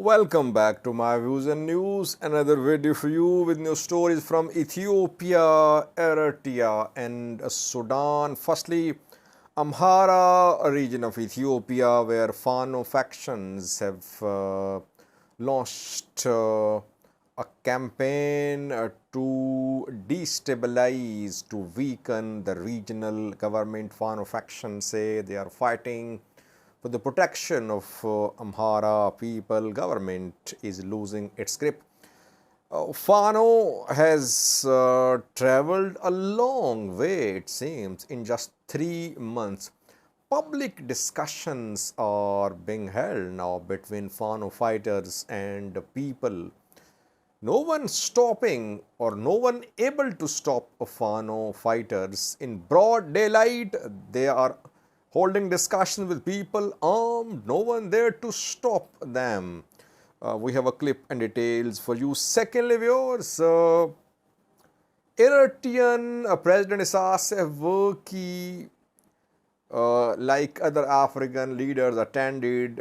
Welcome back to my views and news. Another video for you with new stories from Ethiopia, Eritrea, and Sudan. Firstly, Amhara, a region of Ethiopia where Fano factions have launched a campaign to destabilize, to weaken the regional government. Fano factions say they are fighting for the protection of Amhara people. Government is losing its grip. Fano has traveled a long way, it seems, in just 3 months. Public discussions are being held now between Fano fighters and people. No one stopping or no one able to stop Fano fighters in broad daylight. They are holding discussions with people armed, no one there to stop them. We have a clip and details for you. Secondly, viewers, Eritrean President Isaias Afwerki, like other African leaders, attended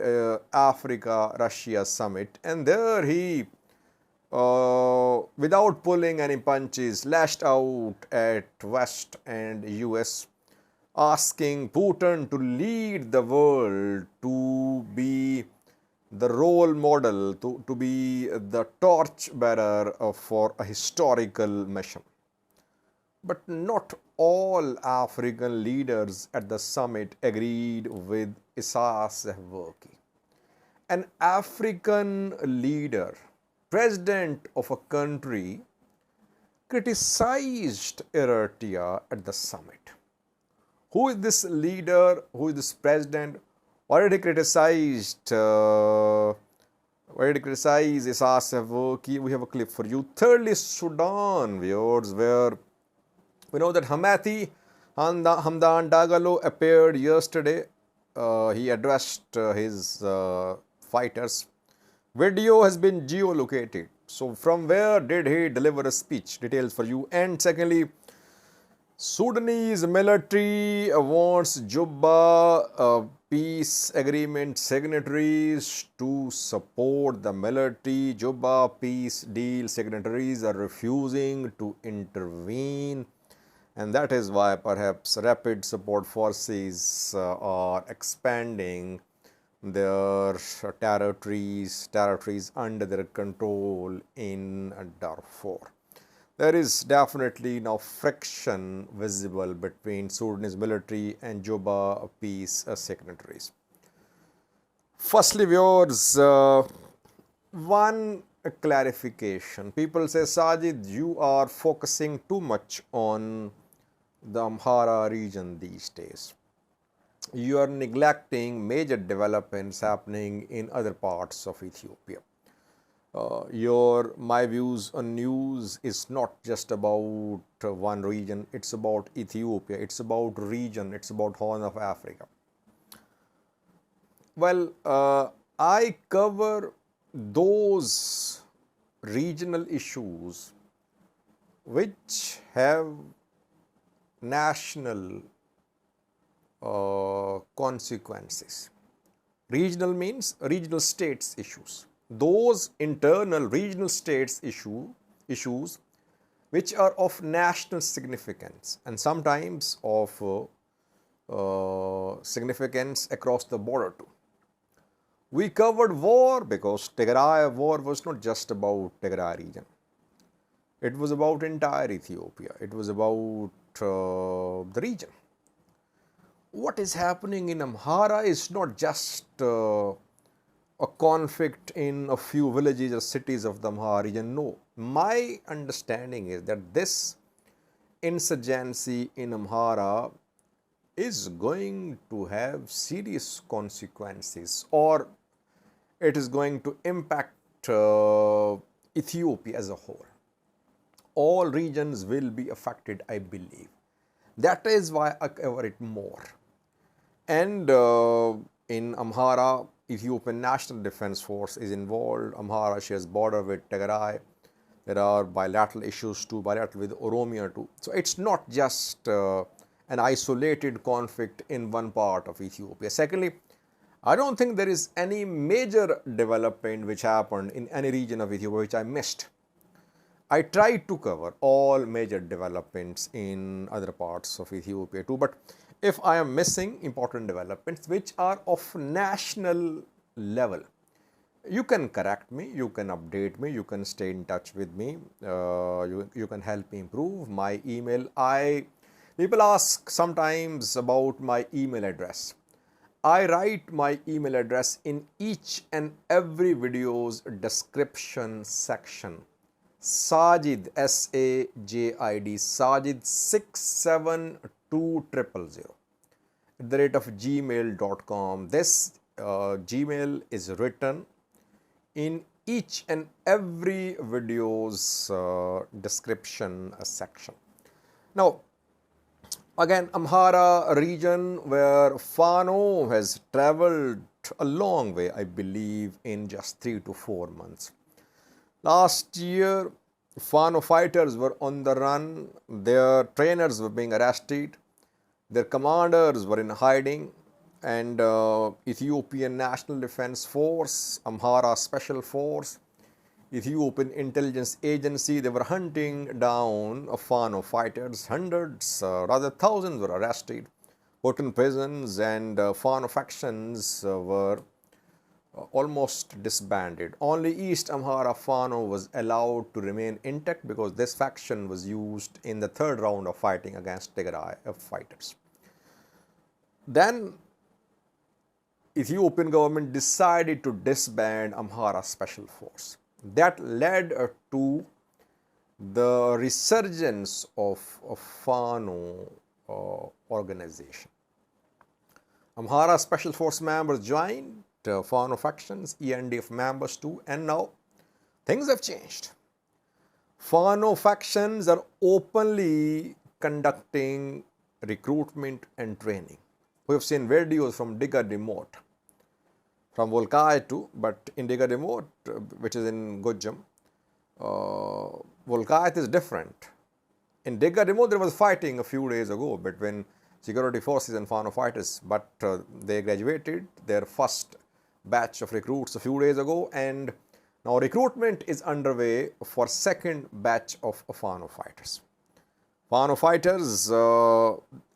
Africa-Russia summit, and there he, without pulling any punches, lashed out at West and US, asking Putin to lead the world, to be the role model, to be the torch bearer for a historical mission. But not all African leaders at the summit agreed with Isaias Afwerki. An African leader, president of a country, criticized Eritrea at the summit. Who is this leader? Who is this president? Why did he criticize? Isaias Afwerki? We have a clip for you. Thirdly, Sudan, viewers, where we know that Hemedti Dagalo appeared yesterday. He addressed his fighters. Video has been geolocated. So, from where did he deliver a speech? Details for you. And secondly, Sudanese military wants Juba peace agreement signatories to support the military. Juba peace deal signatories are refusing to intervene, and that is why perhaps rapid support forces are expanding their territories under their control in Darfur. There is definitely now friction visible between Sudanese military and Juba peace signatories. Firstly, viewers, one clarification. People say, Sajid, you are focusing too much on the Amhara region these days. You are neglecting major developments happening in other parts of Ethiopia. My views on news is not just about one region, it's about Ethiopia, it's about region, it's about Horn of Africa. Well, I cover those regional issues which have national consequences. Regional means regional states issues. Those internal regional states issues which are of national significance and sometimes of significance across the border too. We covered war because Tigray war was not just about Tigray region. It was about entire Ethiopia. It was about the region. What is happening in Amhara is not just a conflict in a few villages or cities of the Amhara region. No, my understanding is that this insurgency in Amhara is going to have serious consequences, or it is going to impact Ethiopia as a whole. All regions will be affected, I believe. That is why I cover it more. And in Amhara, Ethiopian National Defense Force is involved. Amhara shares border with Tigray. There are bilateral issues too, bilateral with Oromia too. So it's not just an isolated conflict in one part of Ethiopia. Secondly, I don't think there is any major development which happened in any region of Ethiopia which I missed. I tried to cover all major developments in other parts of Ethiopia too, but if I am missing important developments which are of national level, you can correct me, you can update me, you can stay in touch with me, you can help me improve. My email, people ask sometimes about my email address. I write my email address in each and every video's description section. Sajid, S-A-J-I-D, Sajid 672000 @ gmail.com. This Gmail is written in each and every video's description section. Now, again, Amhara region where Fano has traveled a long way, I believe, in just 3 to 4 months. Last year, Fano fighters were on the run, their trainers were being arrested, their commanders were in hiding, and Ethiopian National Defense Force, Amhara Special Force, Ethiopian Intelligence Agency, they were hunting down Fano fighters. Hundreds, rather thousands were arrested, put in prisons, and Fano factions were almost disbanded. Only East Amhara Fano was allowed to remain intact because this faction was used in the third round of fighting against Tigray fighters. Then Ethiopian government decided to disband Amhara Special Force. That led to the resurgence of Fano organization. Amhara Special Force members joined Fano factions, ENDF members too, and now things have changed. Fano factions are openly conducting recruitment and training. We have seen videos from Diga Remote, from Volkai too, but in Diga Remote, which is in Gujam, Volkai is different. In Diga Remote, there was fighting a few days ago between security forces and Fano fighters, but they graduated their first batch of recruits a few days ago, and now recruitment is underway for second batch of Fano fighters. Fano fighters,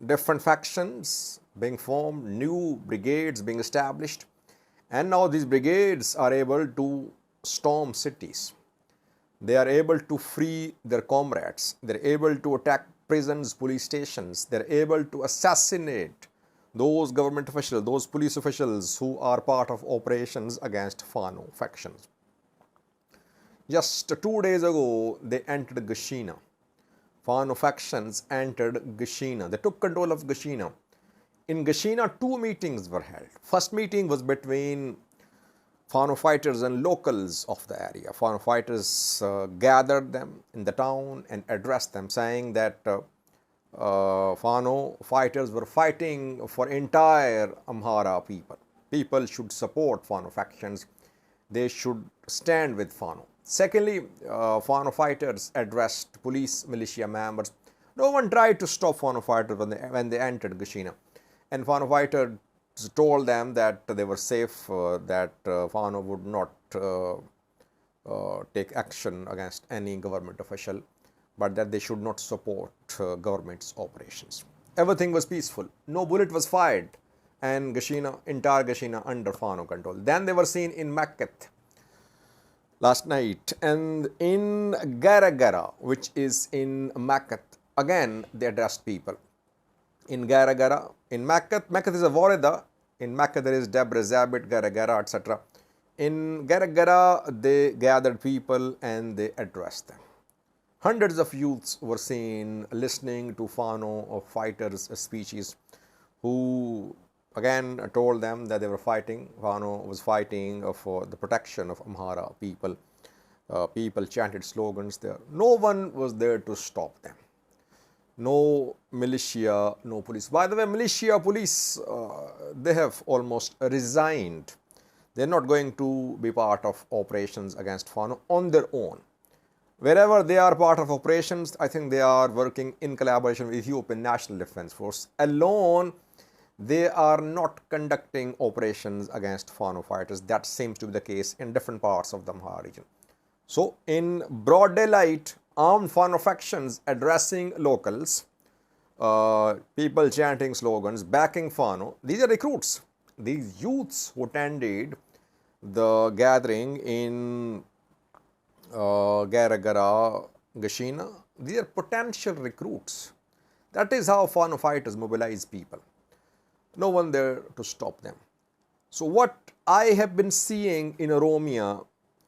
different factions being formed, new brigades being established, and now these brigades are able to storm cities. They are able to free their comrades. They are able to attack prisons, police stations. They are able to assassinate those government officials, those police officials who are part of operations against Fano factions. Just 2 days ago, they entered Gashina. Fano factions entered Gashina. They took control of Gashina. In Gashina, 2 meetings were held. First meeting was between Fano fighters and locals of the area. Fano fighters gathered them in the town and addressed them, saying that Fano fighters were fighting for entire Amhara people. People should support Fano factions. They should stand with Fano. Secondly, Fano fighters addressed police militia members. No one tried to stop Fano fighters when they entered Gashina. And Fano fighters told them that they were safe, that Fano would not take action against any government official, but that they should not support government's operations. Everything was peaceful. No bullet was fired, and Gashina, entire Gashina under Fano control. Then they were seen in Makkat last night, and in Garagara, which is in Makkat, again they addressed people. In Garagara, in Makkat is a Wareda. In Makkat there is Debre, Zabit, Garagara, etc. In Garagara, they gathered people and they addressed them. Hundreds of youths were seen listening to Fano fighters' speeches, who again told them that they were fighting. Fano was fighting for the protection of Amhara people. People chanted slogans there. No one was there to stop them. No militia, no police. By the way, militia, police, they have almost resigned. They're not going to be part of operations against Fano on their own. Wherever they are part of operations, I think they are working in collaboration with Ethiopian National Defense Force. Alone, they are not conducting operations against Fano fighters. That seems to be the case in different parts of the Amhara region. So, in broad daylight, armed Fano factions addressing locals, people chanting slogans, backing Fano. These are recruits. These youths who attended the gathering in Garagara, Gashina, these are potential recruits. That is how Fano fighters mobilize people. No one there to stop them. So what I have been seeing in Oromia,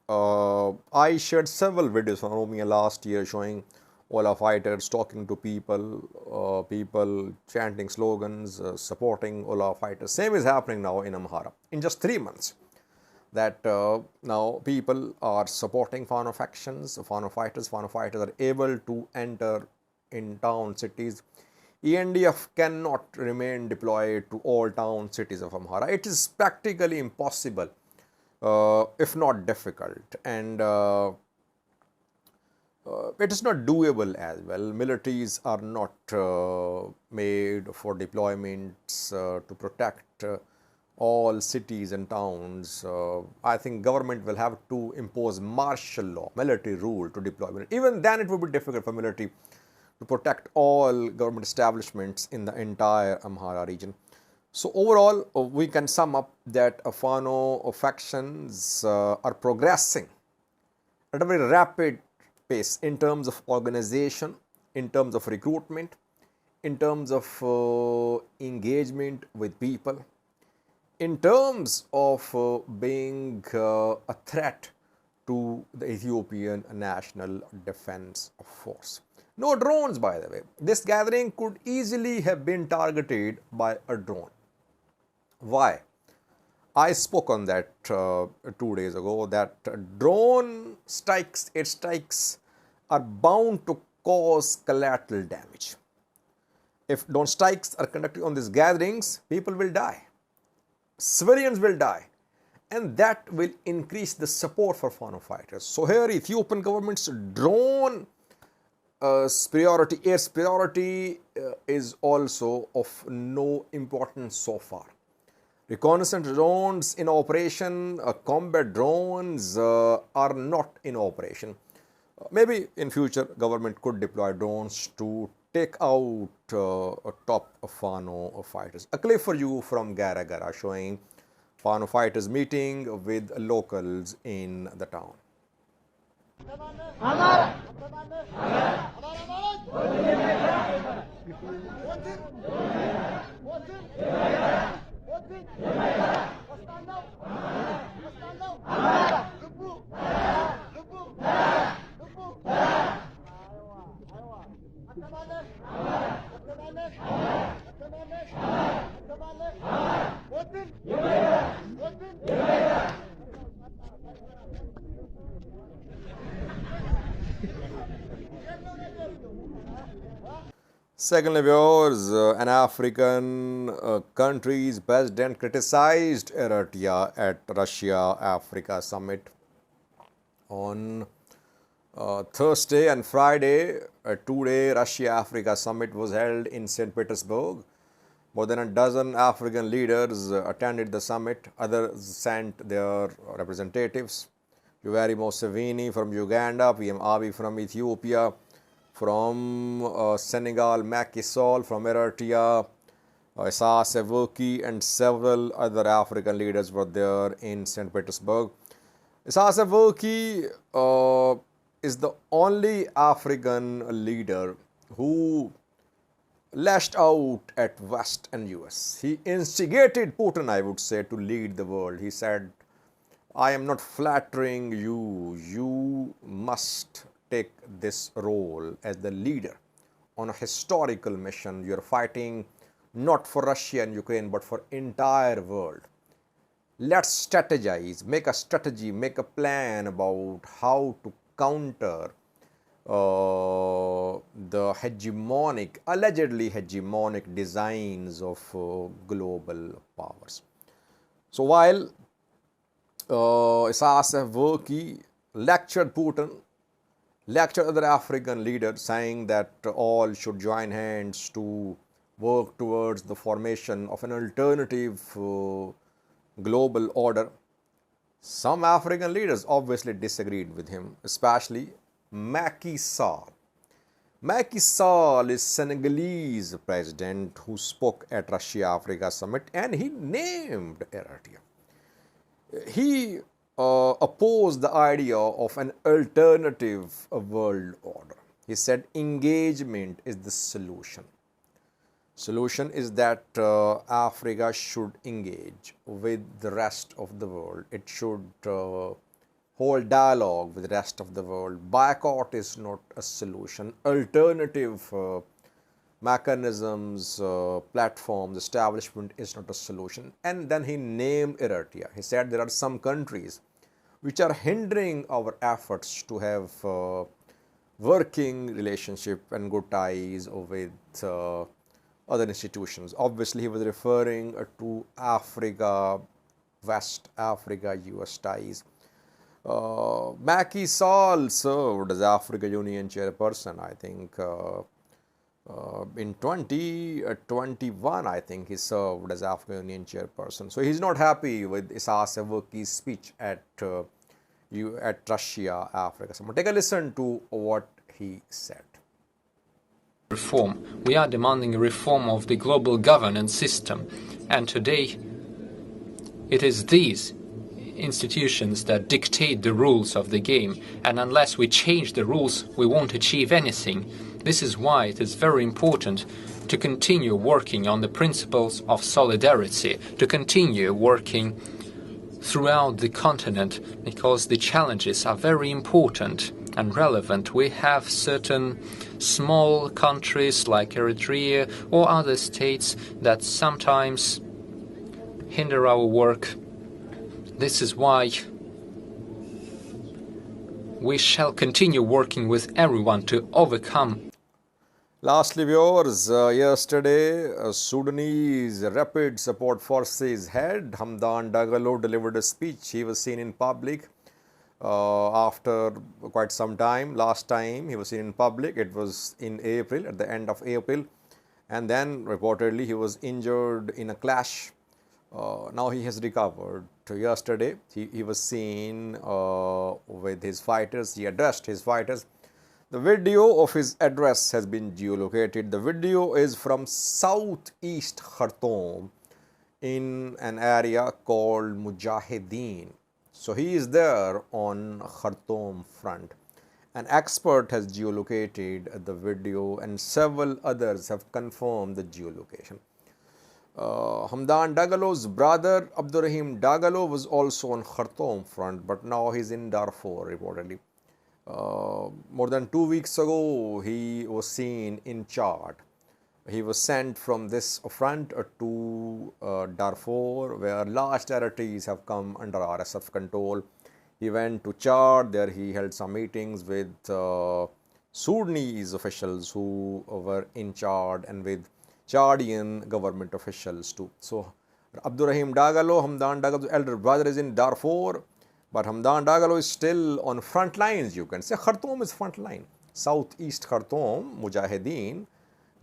I shared several videos from Oromia last year showing Ola fighters talking to people, people chanting slogans, supporting Ola fighters. Same is happening now in Amhara in just 3 months. That now people are supporting Fano factions, Fano fighters. Fano fighters are able to enter in town cities. ENDF cannot remain deployed to all town cities of Amhara. It is practically impossible, if not difficult, and it is not doable as well. Militaries are not made for deployments to protect all cities and towns. I think government will have to impose martial law, military rule to deploy. Even then it would be difficult for military to protect all government establishments in the entire Amhara region. So overall, we can sum up that Fano factions are progressing at a very rapid pace in terms of organization, in terms of recruitment, in terms of engagement with people, in terms of being a threat to the Ethiopian National Defense Force. No drones, by the way. This gathering could easily have been targeted by a drone. Why? I spoke on that 2 days ago, that drone strikes, air strikes are bound to cause collateral damage. If drone strikes are conducted on these gatherings, people will die. Civilians will die. And that will increase the support for Fano fighters. So here Ethiopian government's drone superiority, air superiority is also of no importance so far. Reconnaissance drones in operation, combat drones are not in operation. Maybe in future government could deploy drones to take out top Fano fighters. A clip for you from Garagara showing Fano fighters meeting with locals in the town. Secondly, viewers, an African country's president criticized Eritrea at Russia-Africa summit on Thursday and Friday. A two-day Russia-Africa summit was held in St. Petersburg. More than a dozen African leaders attended the summit. Others sent their representatives. Yoweri Museveni from Uganda, PM Abiy from Ethiopia, from Senegal, Macky Sall from Eritrea, Isaias Afwerki and several other African leaders were there in St. Petersburg. Isaias Afwerki is the only African leader who lashed out at West and US. He instigated Putin, I would say, to lead the world. He said, I am not flattering you. You must take this role as the leader on a historical mission. You are fighting not for Russia and Ukraine, but for entire world. Let's strategize, make a strategy, make a plan about how to counter the hegemonic, allegedly hegemonic designs of global powers. So while Isaias Afwerki lectured Putin, lectured other African leaders saying that all should join hands to work towards the formation of an alternative global order. Some African leaders obviously disagreed with him, especially Macky Sall. Macky Sall is Senegalese president who spoke at Russia-Africa summit, and he named Eritrea. He opposed the idea of an alternative world order. He said engagement is the solution. Solution is that Africa should engage with the rest of the world. It should hold dialogue with the rest of the world. Boycott is not a solution. Alternative mechanisms, platforms, establishment is not a solution. And then he named Eritrea. He said there are some countries which are hindering our efforts to have working relationship and good ties with other institutions. Obviously, he was referring to Africa, West Africa, US ties. Macky Sall served as Africa Union chairperson, I think, in 2021, I think he served as Africa Union chairperson. So he's not happy with Isas Afwerki's speech at Russia, Africa. So take a listen to what he said. Reform. We are demanding a reform of the global governance system, and today it is these institutions that dictate the rules of the game, and unless we change the rules, we won't achieve anything. This is why it is very important to continue working on the principles of solidarity, to continue working throughout the continent, because the challenges are very important and relevant. We have certain small countries like Eritrea or other states that sometimes hinder our work. This is why we shall continue working with everyone to overcome. Lastly, viewers, yesterday, Sudanese Rapid Support Forces head Hamdan Dagalo delivered a speech. He was seen in public after quite some time. Last time he was seen in public, it was in April, at the end of April. And then reportedly he was injured in a clash. Now he has recovered. Yesterday he was seen with his fighters. He addressed his fighters. The video of his address has been geolocated. The video is from southeast Khartoum in an area called Mujahideen. So he is there on Khartoum front. An expert has geolocated the video and several others have confirmed the geolocation. Hamdan Dagalo's brother Abdurrahim Dagalo was also on Khartoum front, but now he's in Darfur reportedly. More than 2 weeks ago, he was seen in Chad. He was sent from this front to Darfur, where large territories have come under RSF control. He went to Chad. There he held some meetings with Sudanese officials who were in Chad and with Chadian government officials too. So Abdurrahim Dagalo, Hamdan Dagalo's elder brother, is in Darfur. But Hamdan Dagalo is still on front lines, you can say. Khartoum is front line. Southeast Khartoum, Mujahideen,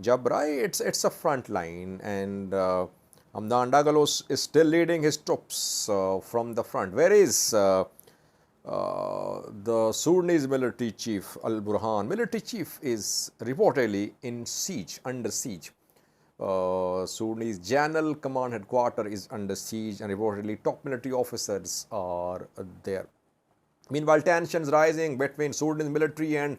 Jabrai, it's a front line. And Hamdan Dagalo is still leading his troops from the front. Where is the Sudanese military chief, Al-Burhan? Military chief is reportedly in siege, under siege. Sudanese General Command Headquarters is under siege and reportedly top military officers are there. Meanwhile, tensions rising between Sudanese military and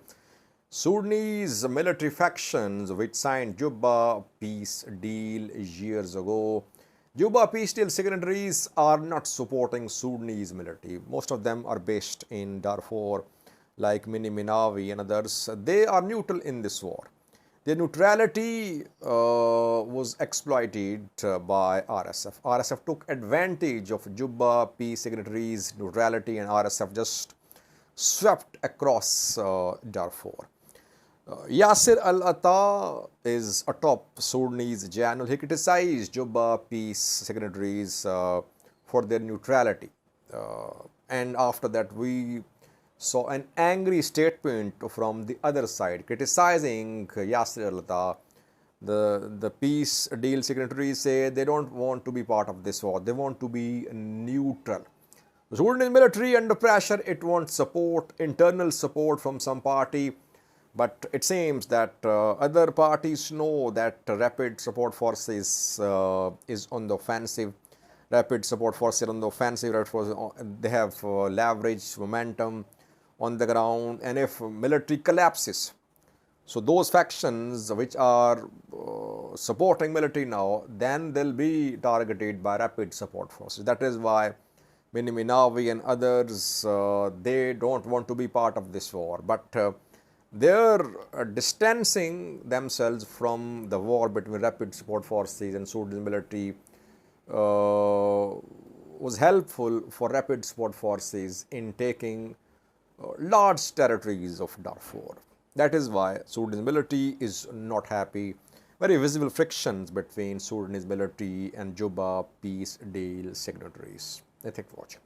Sudanese military factions which signed Juba peace deal years ago. Juba peace deal signatories are not supporting Sudanese military. Most of them are based in Darfur, like Mini Minawi and others. They are neutral in this war. Their neutrality was exploited by RSF. RSF took advantage of Juba peace signatories' neutrality and RSF just swept across Darfur. Yasser Al-Atta is a top Sudanese general. He criticized Juba peace signatories for their neutrality. And after that, we saw an angry statement from the other side criticizing Yasser Al-Atta The peace deal signatories say they don't want to be part of this war. They want to be neutral. The Sudanese military under pressure, it wants support, internal support from some party, but it seems that other parties know that rapid support forces is on the offensive. Rapid support forces on the offensive. They have leverage, momentum on the ground, and if military collapses, so those factions which are supporting military now, then they'll be targeted by rapid support forces. That is why Minawi and others, they don't want to be part of this war. But they're distancing themselves from the war between rapid support forces and Sudanese military was helpful for rapid support forces in taking large territories of Darfur. That is why Sudanese military is not happy. Very visible frictions between Sudanese military and Juba peace deal signatories. Thank you for watching.